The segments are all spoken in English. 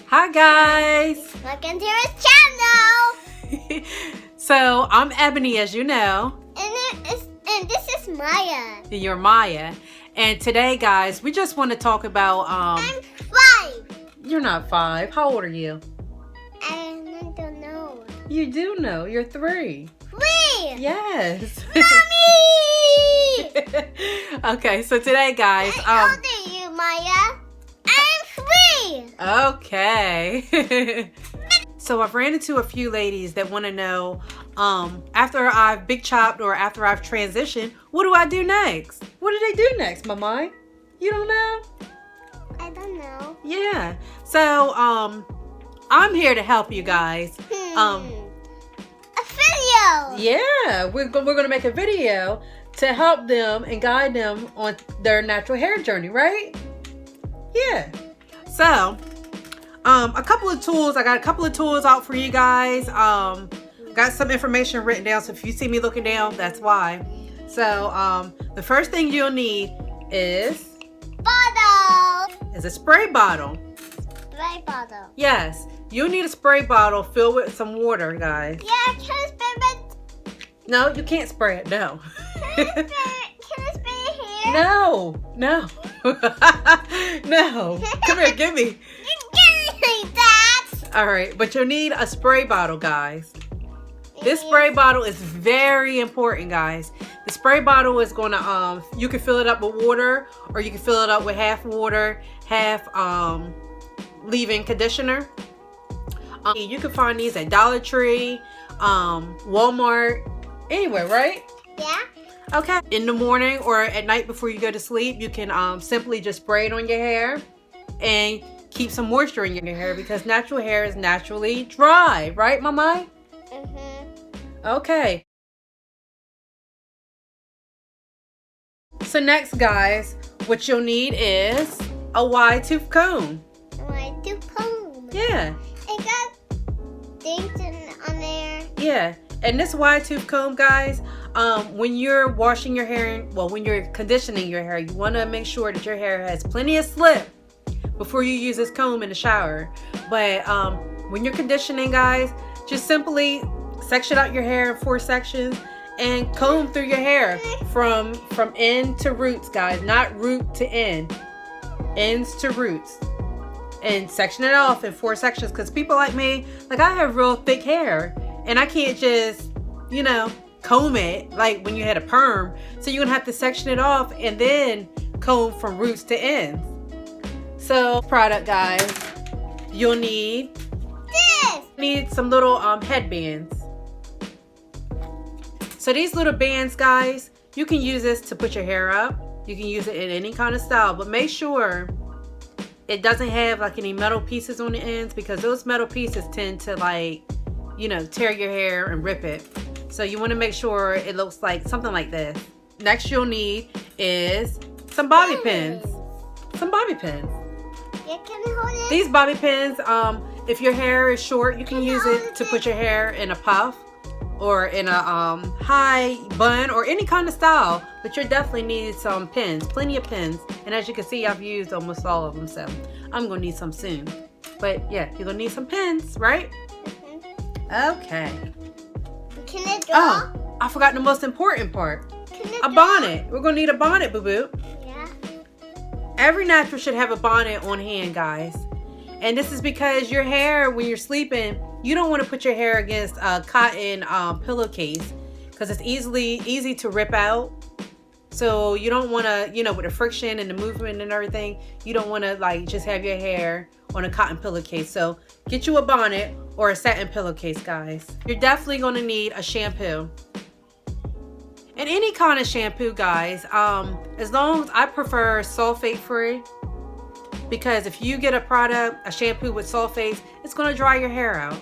Hi guys! Welcome to his channel! So, I'm Ebony, as you know. And this is Maya. You're Maya. And today, guys, we just want to talk about, I'm 5. You're not 5. How old are you? I don't know. You do know. You're 3. 3! Yes. Mommy! Okay, so today, guys, How old are you, Maya? I'm 3! Okay. So I've ran into a few ladies that want to know, after I've big chopped or after I've transitioned, what do I do next? What do they do next, Mama? You don't know? I don't know. Yeah. So, I'm here to help you guys. A video! Yeah, we're gonna make a video to help them and guide them on their natural hair journey, right? Yeah. So, a couple of tools. I got a couple of tools out for you guys. Got some information written down, so if you see me looking down, that's why. So, the first thing you'll need is a spray bottle. Spray bottle. Yes, you'll need a spray bottle filled with some water, guys. Yeah, can I spray it? No, you can't spray it. No. Can I spray it here? No. No. No. Come here, give me. Give me that! All right, but you'll need a spray bottle, guys. This spray bottle is very important, guys. The spray bottle is going to, you can fill it up with water, or you can fill it up with half water, half leave-in conditioner. You can find these at Dollar Tree, Walmart, anywhere, right? Yeah? Okay. In the morning or at night before you go to sleep, you can simply just spray it on your hair and keep some moisture in your hair, because natural hair is naturally dry, right, Mama? Okay. So next, guys, what you'll need is a wide tooth comb. Wide tooth comb. Yeah. It got things on there. Yeah. And this wide tooth comb, guys, when you're washing your hair, when you're conditioning your hair, you want to make sure that your hair has plenty of slip before you use this comb in the shower. But when you're conditioning, guys, just simply section out your hair in 4 sections and comb through your hair from end to roots, guys, not root to end, ends to roots, and section it off in 4 sections. Because people like me, like, I have real thick hair and I can't just, you know, comb it like when you had a perm. So you're gonna have to section it off and then comb from roots to ends. So product, guys, you'll need some little headbands. So these little bands, guys, you can use this to put your hair up. You can use it in any kind of style, but make sure it doesn't have like any metal pieces on the ends, because those metal pieces tend to, like, you know, tear your hair and rip it. So you want to make sure it looks like something like this. Next you'll need is some bobby pins. Some bobby pins. Yeah, can I hold it? These bobby pins, if your hair is short, you can use it to put your hair in a puff or in a high bun or any kind of style. But you definitely need some pins, plenty of pins. And as you can see, I've used almost all of them, so I'm gonna need some soon. But yeah, you're gonna need some pins, right? Okay. Can I draw? Oh, I forgot the most important part. A bonnet. We're gonna need a bonnet, boo-boo. Yeah. Every natural should have a bonnet on hand, guys. And this is because your hair, when you're sleeping, you don't want to put your hair against a cotton pillowcase, because it's easy to rip out. So you don't want to, you know, with the friction and the movement and everything, you don't want to, like, just have your hair on a cotton pillowcase. So get you a bonnet or a satin pillowcase, guys. You're definitely going to need a shampoo. And any kind of shampoo, guys, as long as I prefer sulfate free, because if you get a shampoo with sulfates, it's going to dry your hair out.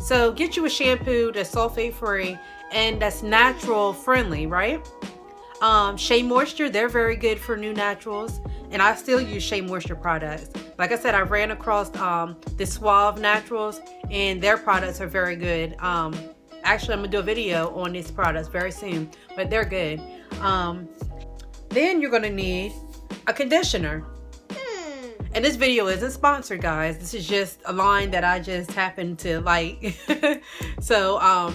So get you a shampoo that's sulfate free and that's natural friendly, right? Shea Moisture, they're very good for new naturals, and I still use Shea Moisture products. Like I said, I ran across the Suave Naturals, and their products are very good. Actually, I'm gonna do a video on these products very soon, but they're good. Then you're gonna need a conditioner. And this video isn't sponsored, guys. This is just a line that I just happened to like. So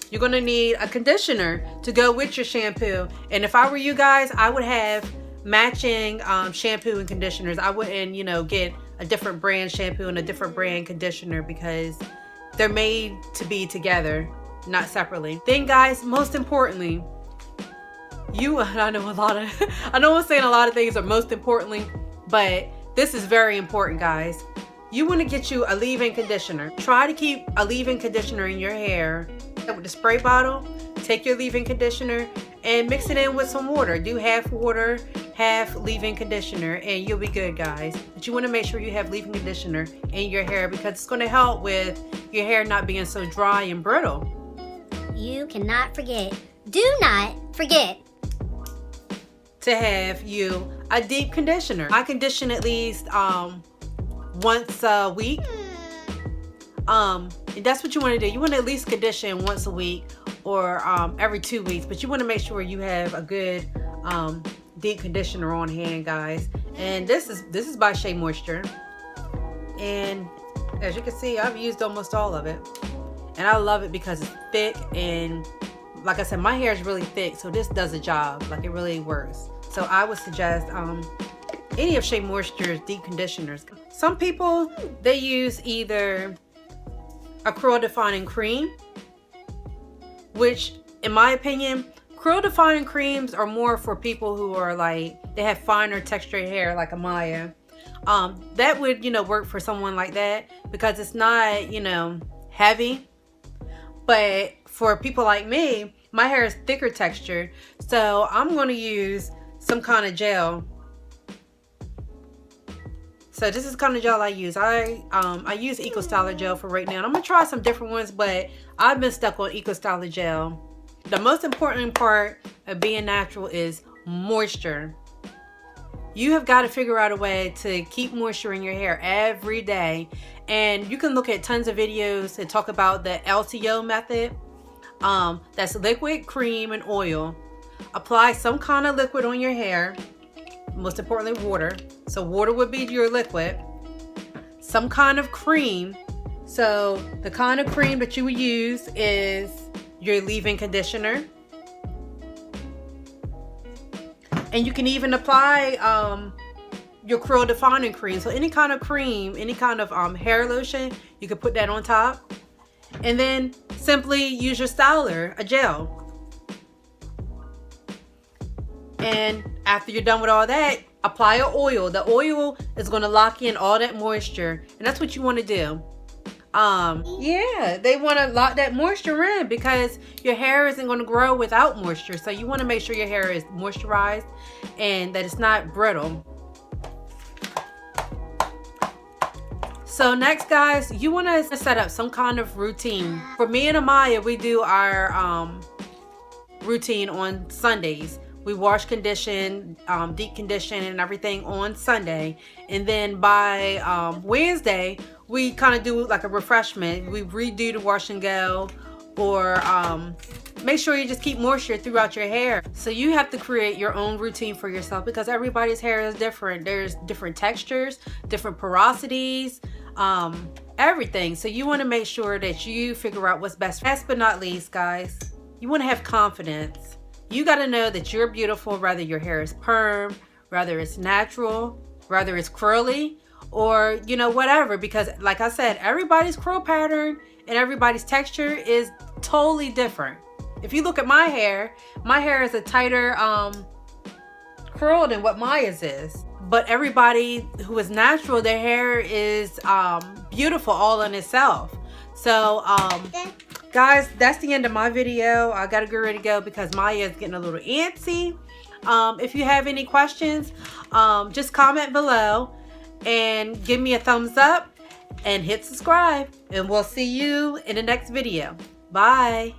you're gonna need a conditioner to go with your shampoo. And if I were you guys, I would have matching shampoo and conditioners. I wouldn't, you know, get a different brand shampoo and a different brand conditioner, because they're made to be together, not separately. Then guys, most importantly, I know I'm saying a lot of things are most importantly, but this is very important, guys. You want to get you a leave-in conditioner. Try to keep a leave-in conditioner in your hair. With the spray bottle, take your leave-in conditioner and mix it in with some water. Do half water, half leave-in conditioner, and you'll be good, guys. But you want to make sure you have leave-in conditioner in your hair, because it's going to help with your hair not being so dry and brittle. You cannot forget, do not forget, to have you a deep conditioner. I condition at least once a week. And that's what you want to do. You want to at least condition once a week or every 2 weeks, but you want to make sure you have a good deep conditioner on hand, guys. And this is by Shea Moisture, and as you can see, I've used almost all of it, and I love it because it's thick, and like I said, my hair is really thick, so this does a job. Like, it really works. So I would suggest any of Shea Moisture's deep conditioners. Some people, they use either a curl defining cream, which in my opinion, curl defining creams are more for people who are like, they have finer textured hair like Amaya. That would, you know, work for someone like that, because it's not, you know, heavy. But for people like me, my hair is thicker textured, so I'm going to use some kind of gel. So this is the kind of gel I use. I use Eco Styler gel for right now. And I'm going to try some different ones, but I've been stuck on Eco Styler gel. The most important part of being natural is moisture. You have got to figure out a way to keep moisture in your hair every day. And you can look at tons of videos that talk about the LTO method. That's liquid, cream, and oil. Apply some kind of liquid on your hair. Most importantly, water. So water would be your liquid. Some kind of cream. So the kind of cream that you would use is your leave-in conditioner. And you can even apply your curl defining cream. So any kind of cream, any kind of hair lotion, you can put that on top. And then simply use your styler, a gel. And after you're done with all that, apply an oil. The oil is going to lock in all that moisture, and that's what you want to do. Yeah, they want to lock that moisture in, because your hair isn't going to grow without moisture. So you want to make sure your hair is moisturized and that it's not brittle. So next, guys, you want to set up some kind of routine. For me and Amaya, we do our routine on Sundays. We wash, condition, deep condition, and everything on Sunday. And then by Wednesday, we kind of do like a refreshment. We redo the wash and go, or make sure you just keep moisture throughout your hair. So you have to create your own routine for yourself, because everybody's hair is different. There's different textures, different porosities, everything. So you want to make sure that you figure out what's best. Last but not least, guys, you want to have confidence. You got to know that you're beautiful, whether your hair is perm, whether it's natural, whether it's curly, or, you know, whatever. Because like I said, everybody's curl pattern and everybody's texture is totally different. If you look at my hair is a tighter curl than what Maya's is. But everybody who is natural, their hair is beautiful all in itself. So guys, that's the end of my video. I gotta get ready to go because Maya is getting a little antsy. If you have any questions, just comment below and give me a thumbs up and hit subscribe, and we'll see you in the next video. Bye.